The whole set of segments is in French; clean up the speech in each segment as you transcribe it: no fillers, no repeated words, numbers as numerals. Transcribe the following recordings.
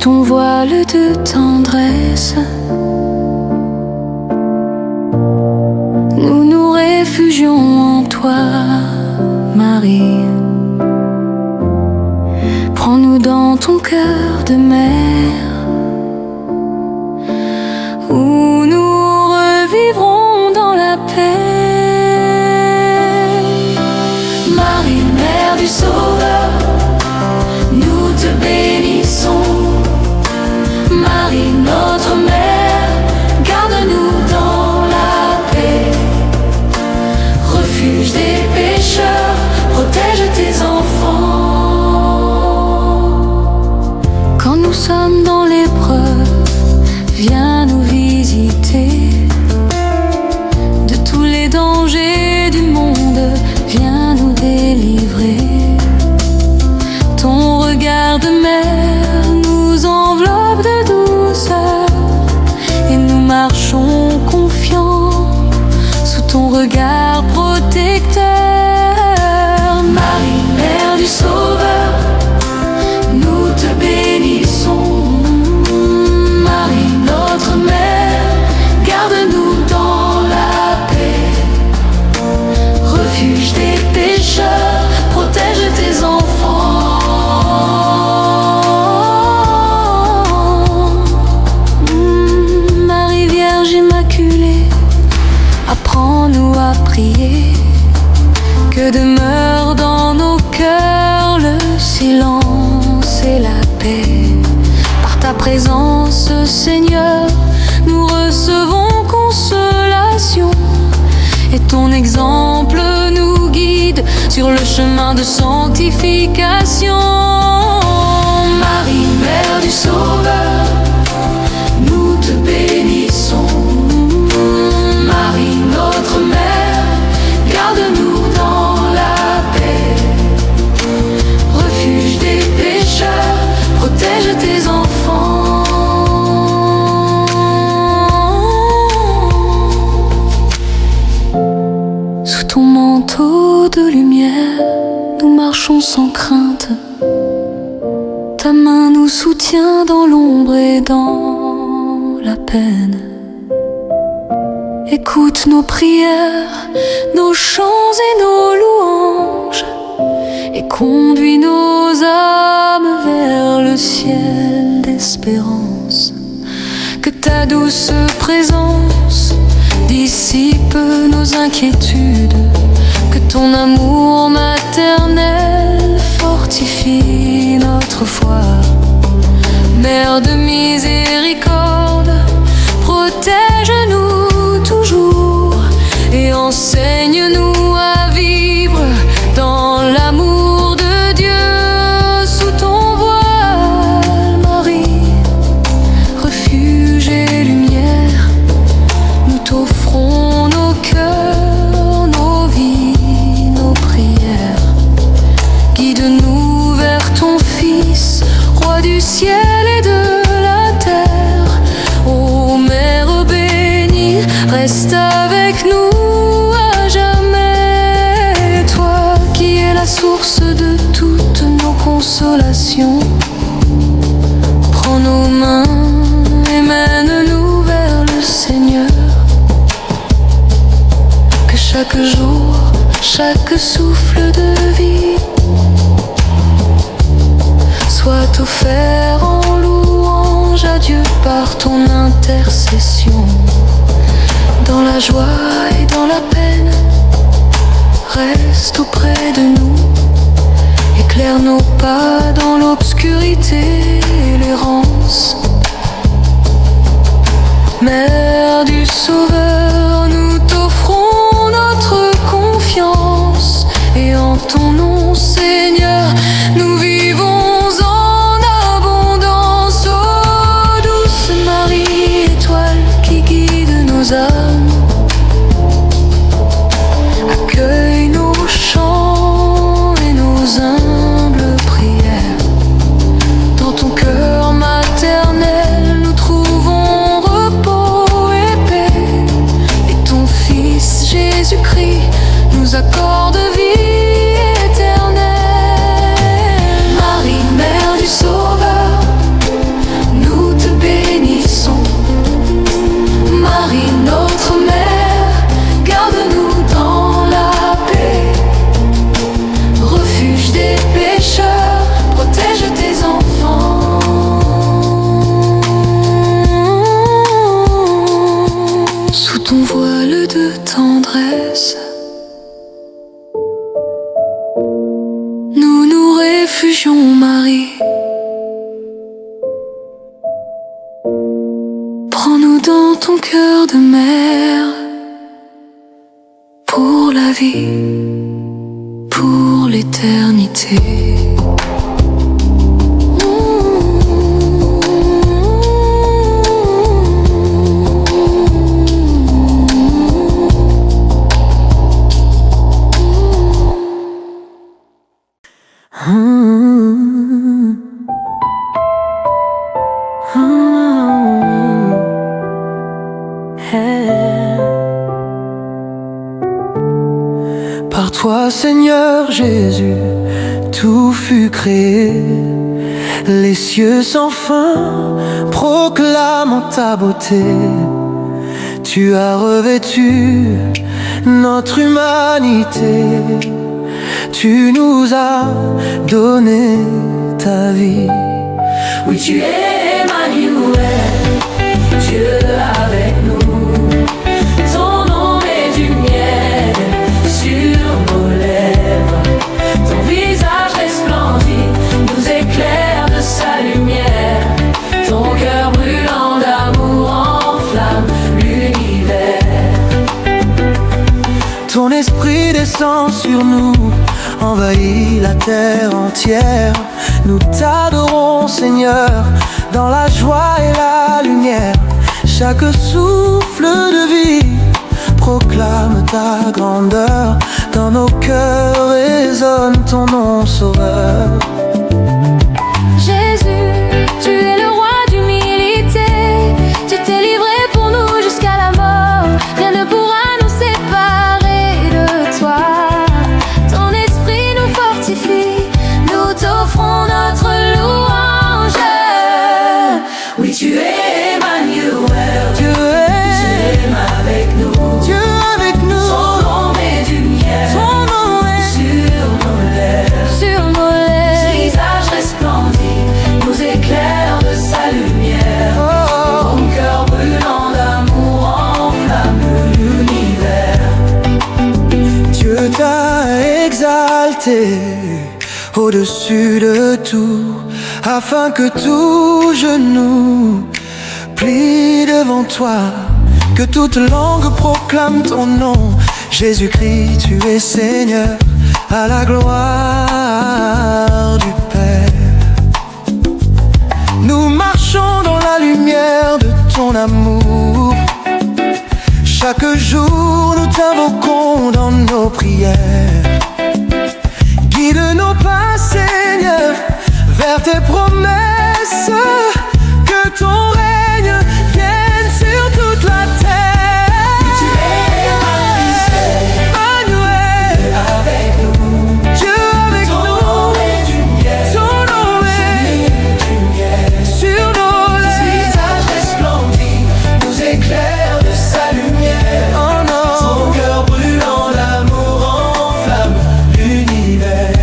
ton voile de tendresse, nous nous réfugions en toi, Marie. Prends-nous dans ton cœur de mère, où nous revivrons dans la paix. Marie, Mère du Sauveur, nous te bénissons. Marie, notre mère, garde-nous dans la paix. Refuge des pécheurs, protège tes enfants. Quand nous sommes dans l'épreuve, viens nous visiter. De tous les dangers du monde, viens nous délivrer. Ton regard de mère nous enveloppe de douceur, et nous marchons confiants sous ton regard protecteur. Marie, Mère du Sauveur, nous te bénissons. Marie, notre mère, garde-nous dans la paix. Refuge des pécheurs, protège tes enfants. Marie Vierge Immaculée, apprends-nous à prier. Que demeure dans nos cœurs le silence et la paix. Par ta présence, Seigneur, nous recevons consolation, et ton exemple nous guide sur le chemin de sanctification. Marie, Mère du Sauveur, nous te bénissons. Marie, notre mère, garde-nous dans la paix. Refuge des pécheurs, protège tes enfants. Sous ton manteau de lumière, nous marchons sans crainte. Ta main nous soutient dans l'ombre et dans la peine. Écoute nos prières, nos chants et nos louanges, et conduis nos âmes vers le ciel d'espérance. Que ta douce présence dissipe nos inquiétudes, que ton amour maternel fortifie notre foi. Mère de miséricorde, protège-nous toujours et enseigne-nous à vivre dans l'amour de Dieu. Sous ton voile, Marie, refuge et lumière, nous t'offrons nos cœurs, nos vies, nos prières. Guide-nous vers ton Fils, Roi du ciel et de la terre. Ô Mère bénie, reste avec nous à jamais. Toi qui es la source de toutes nos consolations, prends nos mains et mène-nous vers le Seigneur. Que chaque jour, chaque souffle de vie soit offert en louange à Dieu par ton intercession. Dans la joie et dans la peine, reste auprès de nous. Éclaire nos pas dans l'obscurité et l'errance. Mère du Sauveur, nous t'offrons notre confiance, et en ton nom, Seigneur, nous vivons en abondance. Ô douce Marie, étoile qui guide nos âmes, accueille nos chants et nos humbles prières dans ton cœur maternel. bénédiction, Marie. Prends-nous dans ton cœur de mère, pour la vie, pour l'éternité. Par toi, Seigneur Jésus, tout fut créé. Les cieux sans fin proclament ta beauté. Tu as revêtu notre humanité. Tu nous as donné ta vie. Oui, tu es Emmanuel, Dieu avec nous. Ton nom est du miel sur nos lèvres. Ton visage resplendit, nous éclaire de sa lumière. Ton cœur brûlant d'amour enflamme l'univers. Ton esprit descend sur nous, envahit la terre entière. Nous t'adorons, Seigneur, dans la joie et la lumière. Chaque souffle de vie proclame ta grandeur. Dans nos cœurs résonne ton nom sauveur. Jésus, tu es le roi d'humilité. Tu t'es livré pour nous jusqu'à la mort. Rien ne pourra nous séparer de toi. Ton esprit nous fortifie, nous t'offrons notre louange. Oui, tu es Emmanuel, Dieu est avec nous. Dieu avec nous. Son nom est du miel Son nom est sur nos lèvres. Sur nos Son lèvres, visage resplendit, nous éclaire de sa lumière. oh, Ton cœur brûlant d'amour enflamme l'univers. Dieu t'a exalté au-dessus de tout, afin que tout genou plie devant toi, que toute langue proclame ton nom. Jésus-Christ, tu es Seigneur, à la gloire du Père. Nous marchons dans la lumière de ton amour. Chaque jour nous t'invoquons dans nos prières. Guide nos pas, Seigneur, vers tes promesses. Que ton règne vienne sur toute la terre. Tu es Emmanuel, avec nous. Dieu avec Ton nom nous. est du miel Ton nom est du miel. sur nos Son lèvres. visage resplendit, nous éclaire de sa lumière. Oh Ton non, cœur brûlant d'amour enflamme l'univers.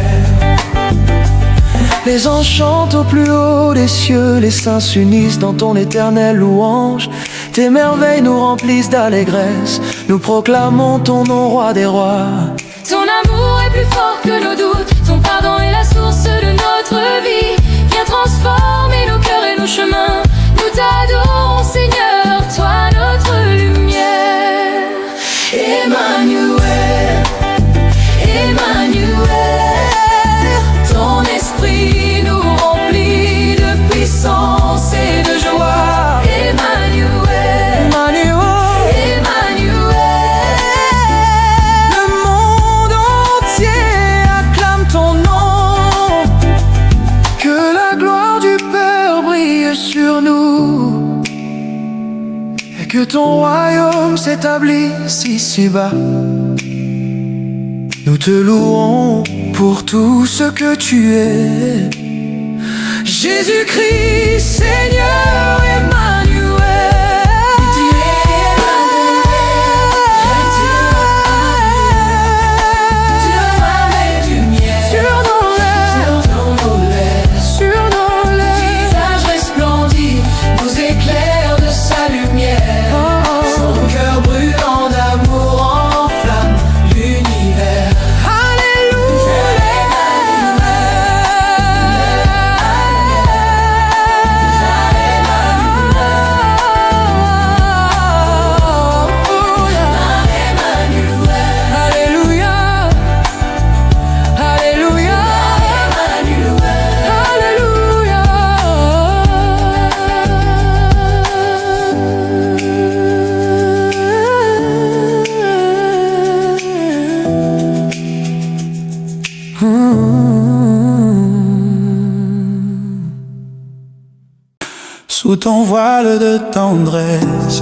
les anges chantent au plus haut des cieux, les saints s'unissent dans ton éternelle louange. Tes merveilles nous remplissent d'allégresse, nous proclamons ton nom, roi des rois. ton amour est plus fort que nos doutes. Ton pardon est la source de notre vie. Viens transformer nos cœurs et nos chemins. Nous t'adorons, Seigneur, toi notre lumière. Emmanuel, Emmanuel, ton esprit nous remplit de puissance et de joie. Emmanuel, Emmanuel, Emmanuel, le monde entier acclame ton nom. Que la gloire du Père brille sur nous, et que ton royaume s'établisse ici-bas. Nous te louons pour tout ce que tu es. Jésus-Christ, Seigneur, Emmanuel. Dieu avec du miel Sur nos lèvres, sur nos lèvres. visage resplendit, nous éclaire de sa lumière. Son cœur brûlant d'amour enflamme l'univers. Alléluia. Sous ton voile de tendresse,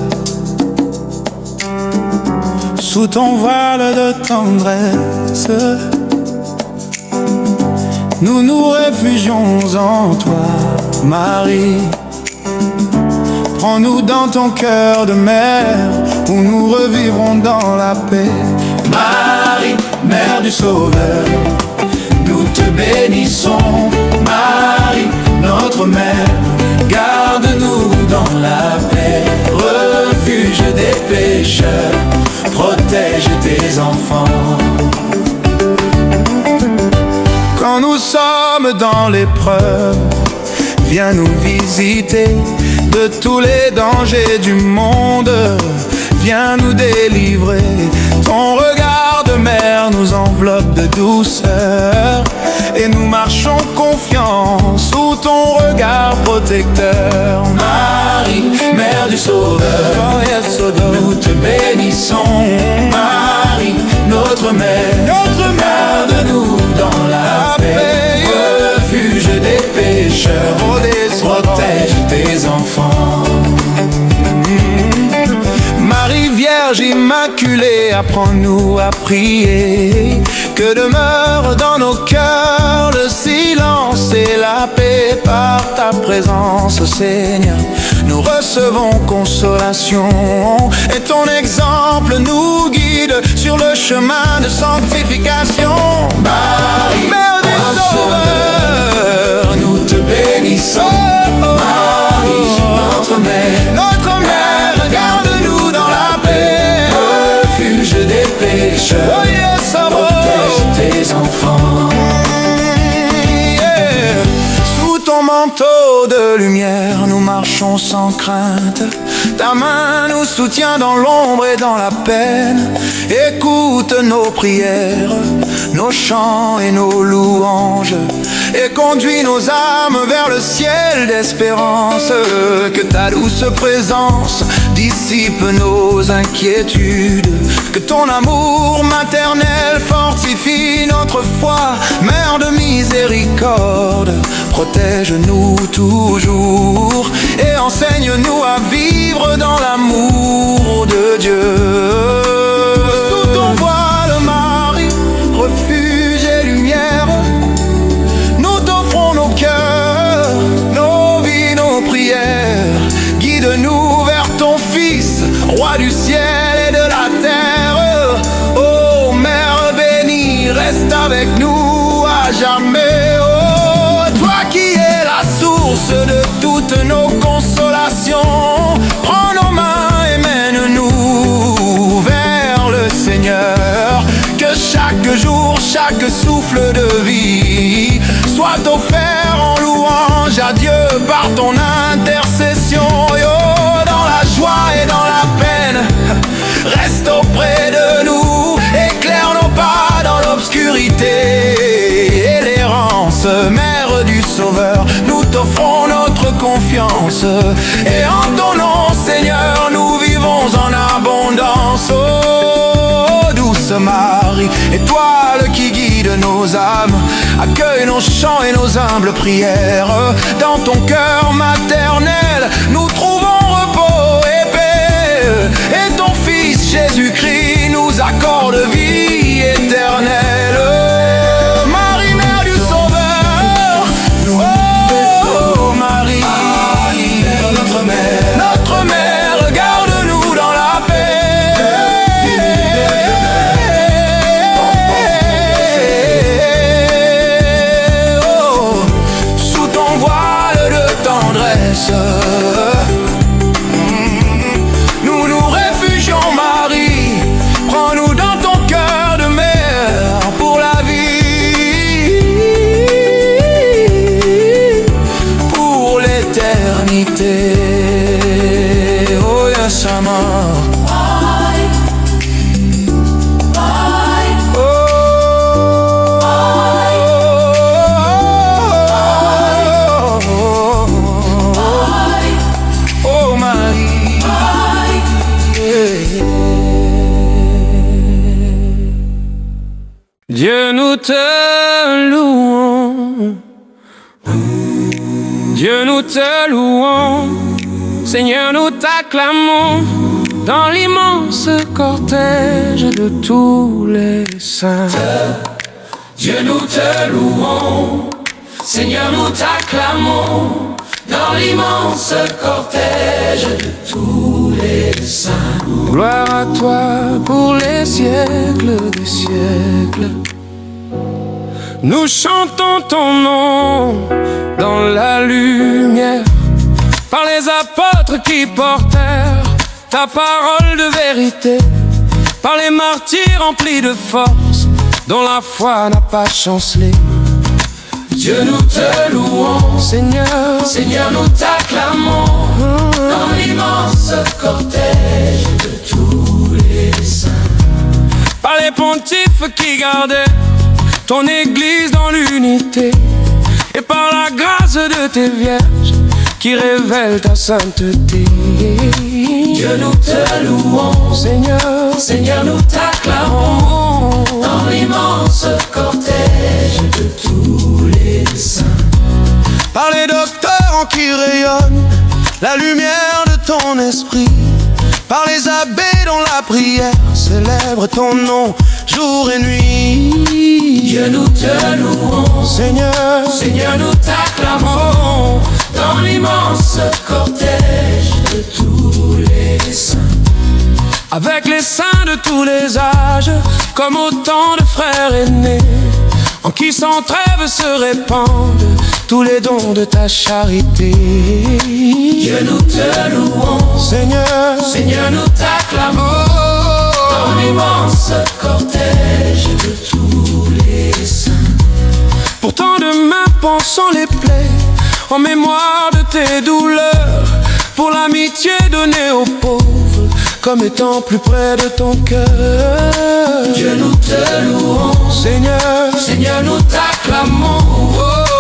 sous ton voile de tendresse, nous nous réfugions en toi, Marie. Prends-nous dans ton cœur de mère, où nous revivrons dans la paix. Marie, Mère du Sauveur, nous te bénissons. Marie, notre mère, garde-nous dans la paix. Refuge des pécheurs, protège tes enfants. Quand nous sommes dans l'épreuve, viens nous visiter. De tous les dangers du monde, viens nous délivrer. Ton regard de mère nous enveloppe de douceur, et nous marchons confiants sous ton regard protecteur. Marie, Mère du Sauveur, nous te bénissons. Marie, notre mère, garde-nous dans la paix. Refuge des pécheurs, protège tes enfants. Marie Vierge Immaculée, apprends-nous à prier. Que demeure dans nos cœurs le silence et la paix. Par ta présence, Seigneur, nous recevons consolation, et ton exemple nous guide sur le chemin de sanctification. Marie, Mère du Sauveur, nous te bénissons. Marie, notre mère, garde-nous dans la paix. Refuge des pécheurs, protège tes enfants. Sous ton manteau de lumière, nous marchons sans crainte. Ta main nous soutient dans l'ombre et dans la peine. Écoute nos prières, nos chants et nos louanges, et conduis nos âmes vers le ciel d'espérance. Que ta douce présence dissipe nos inquiétudes, que ton amour maternel fortifie notre foi. Mère de miséricorde, protège-nous toujours, et enseigne-nous à vivre dans l'amour de Dieu. Sous ton voile, Marie, refuge et lumière, nous t'offrons nos cœurs, nos vies, nos prières. Guide-nous vers ton Fils, Roi du ciel et de la terre. Oh Mère bénie, reste avec nous à jamais. Oh, toi qui es la source de toutes nos consolations, prends nos mains et mène-nous vers le Seigneur. Que chaque jour, chaque souffle de vie soit offert en louange à Dieu par ton intercession. Oh, dans la joie et dans la peine, reste auprès de nous, éclaire nos pas dans l'obscurité et l'errance. Mère du Sauveur, nous t'offrons notre confiance, et en ton nom, Seigneur, nous vivons en abondance. Oh, douce Marie, étoile qui guide nos âmes, accueille nos chants et nos humbles prières. Dans ton cœur maternel, nous trouvons repos et paix, et ton Fils Jésus-Christ nous accorde vie éternelle. Marie, Mère du Sauveur, oh Marie, notre mère, garde-nous dans la paix. Oh, sous ton voile de tendresse, nous nous réfugions, Marie. Prends-nous dans ton cœur de mère pour la vie, pour l'éternité. Oh yes, amor. Oh Marie, Dieu nous te louons, Dieu nous te louons. Seigneur, nous t'acclamons dans l'immense cortège de tous les saints. Dieu, nous te louons. Seigneur, nous t'acclamons dans l'immense cortège de tous les saints. Gloire à toi pour les siècles des siècles. Nous chantons ton nom dans la lumière, par les apôtres qui portèrent ta parole de vérité, par les martyrs remplis de force, dont la foi n'a pas chancelé. Dieu, nous te louons. Seigneur, Seigneur, nous t'acclamons dans l'immense cortège de tous les saints. par les pontifes qui gardaient ton église dans l'unité, et par la grâce de tes vierges qui révèlent ta sainteté. Dieu, nous te louons. Seigneur, Seigneur, nous t'acclamons dans l'immense cortège de tous les saints. Par les docteurs en qui rayonne la lumière de ton esprit, par les abbés dont la prière célèbre ton nom jour et nuit. Dieu, nous te louons. Seigneur, Seigneur, nous t'acclamons dans l'immense cortège de tous les saints. avec les saints de tous les âges, comme autant de frères aînés, en qui sans trêve se répandent tous les dons de ta charité. Dieu, nous te louons. Seigneur, Seigneur, nous t'acclamons dans l'immense cortège de tous les saints. Pour tant de mains pansant les plaies, en mémoire de tes douleurs, pour l'amitié donnée aux pauvres, comme étant plus près de ton cœur. Dieu, nous te louons. Seigneur, Seigneur, nous t'acclamons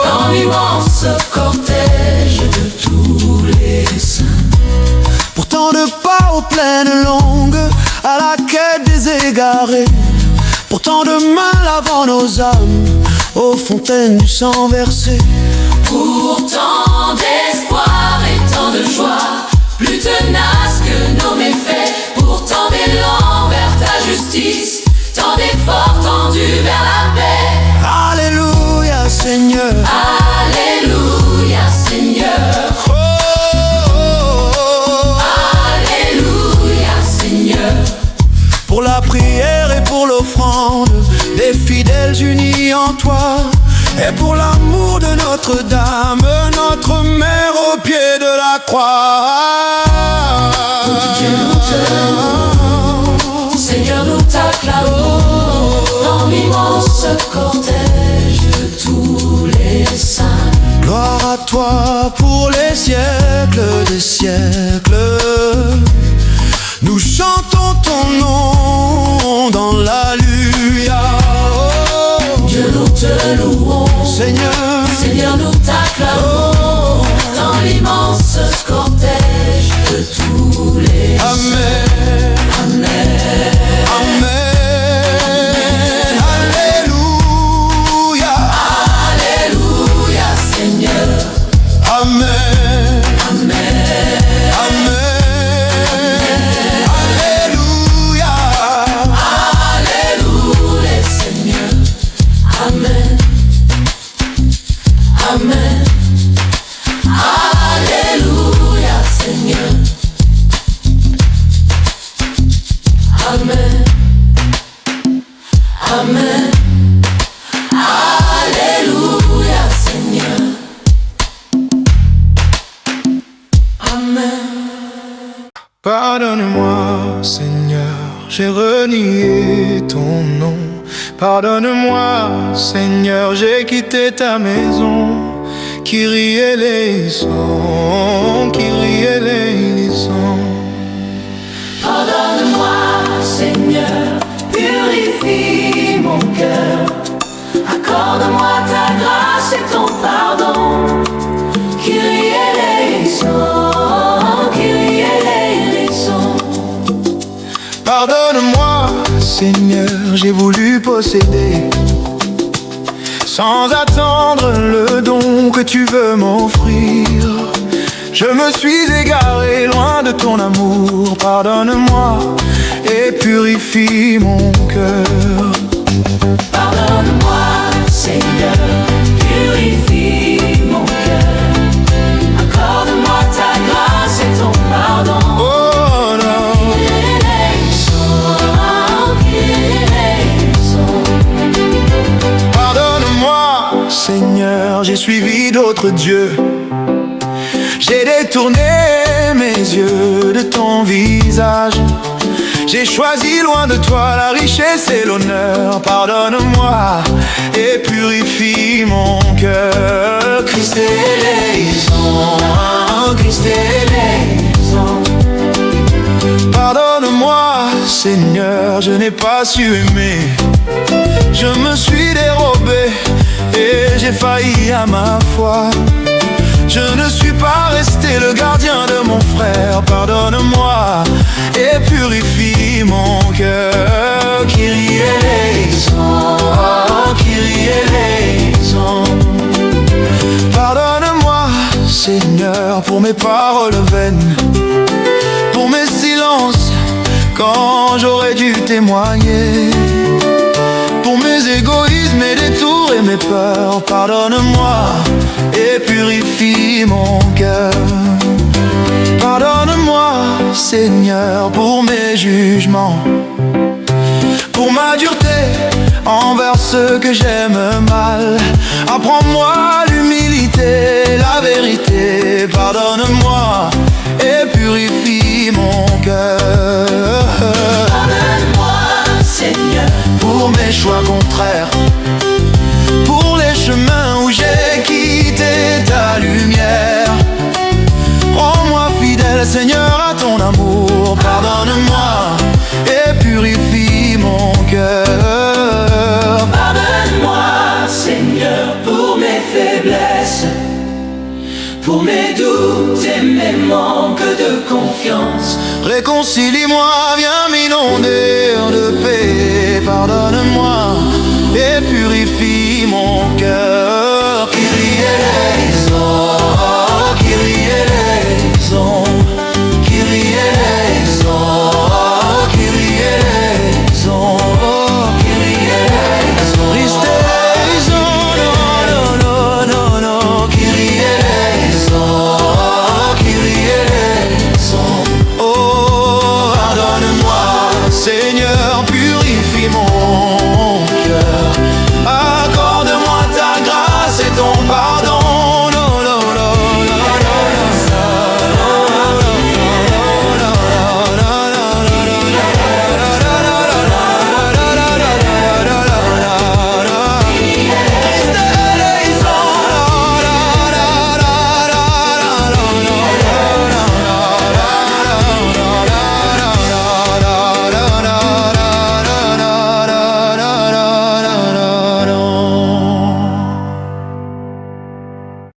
dans l'immense cortège de tous les saints. pour tant de pas aux plaines longues, à la quête des égarés, pour tant de mains lavant nos âmes aux fontaines du sang versé. Pour tant d'espoir et tant de joie, plus tenace que nos méfaits, pour tant d'élan vers ta justice, tant d'efforts tendus vers la paix. Alléluia Seigneur, Alléluia Seigneur. oh, oh, oh. Alléluia Seigneur. Pour la prière et pour l'offrande des fidèles unis en toi, et pour l'amour de Notre-Dame, notre mère au pied de la croix. Dieu, nous te louons. Seigneur, nous t'acclamons dans l'immense cortège de tous les saints. Gloire à toi pour les siècles des siècles. Nous chantons ton nom dans l'Alléluia. Oh, Dieu, nous te louons. Seigneur, Seigneur, nous t'acclamons dans l'immense cortège de tous les saints. Amen, Amen. Amen, Alléluia, Alléluia Seigneur. Amen, Amen. Amen, Alléluia, Alléluia Seigneur. Amen. Amen. Alléluia Seigneur. Amen. Amen. Alléluia Seigneur. Amen. Pardonne-moi, Seigneur, j'ai renié ton nom. Pardonne-moi, Seigneur, j'ai quitté ta maison. Kyrie eleison, Kyrie eleison. Pardonne-moi, Seigneur, purifie mon cœur. Accorde-moi ta grâce et ton pardon. Kyrie eleison, Kyrie eleison. Pardonne-moi, Seigneur, j'ai voulu posséder sans attendre le don que tu veux m'offrir. Je me suis égaré loin de ton amour. Pardonne-moi et purifie mon cœur. Pardonne-moi, Seigneur, purifie mon cœur. Accorde-moi ta grâce et ton pardon. Oh non. Pardonne-moi, Seigneur, j'ai suivi d'autres dieux. J'ai détourné mes yeux de ton visage. J'ai choisi loin de toi la richesse et l'honneur. Pardonne-moi et purifie mon cœur. Christ éleison, Christ éleison. Pardonne-moi, Seigneur, je n'ai pas su aimer. Je me suis dérobé et j'ai failli à ma foi. Je ne suis pas resté le gardien de mon frère. Pardonne-moi et purifie mon cœur. Kyrie éleison, Kyrie éleison. Pardonne-moi, Seigneur, pour mes paroles vaines, pour mes silences quand j'aurais dû témoigner, pour mes égoïsmes et détours et mes peurs. Pardonne-moi et purifie mon cœur. Pardonne-moi, Seigneur, pour mes jugements, pour ma dureté envers ceux que j'aime mal. Apprends-moi l'humilité, la vérité. Pardonne-moi et purifie mon cœur. Pardonne-moi, Seigneur, pour mes choix contraires, pour les chemins où j'ai quitté ta lumière. Rends-moi fidèle, Seigneur, à ton amour. Pardonne-moi et purifie mon cœur. pardonne-moi, Seigneur, pour mes faiblesses, pour mes doutes et mes manques de confiance. Réconcilie-moi, viens m'inonder de paix. Pardonne-moi et purifie mon cœur. Kyrie éleison, Kyrie éleison, Kyrie éleison, Kyrie éleison, Kyrie éleison. Christ éleison, non, non, non, non, Kyrie éleison, Kyrie éleison. Oh, pardonne-moi, Seigneur, purifie mon cœur. Accorde-moi ta grâce et ton pardon.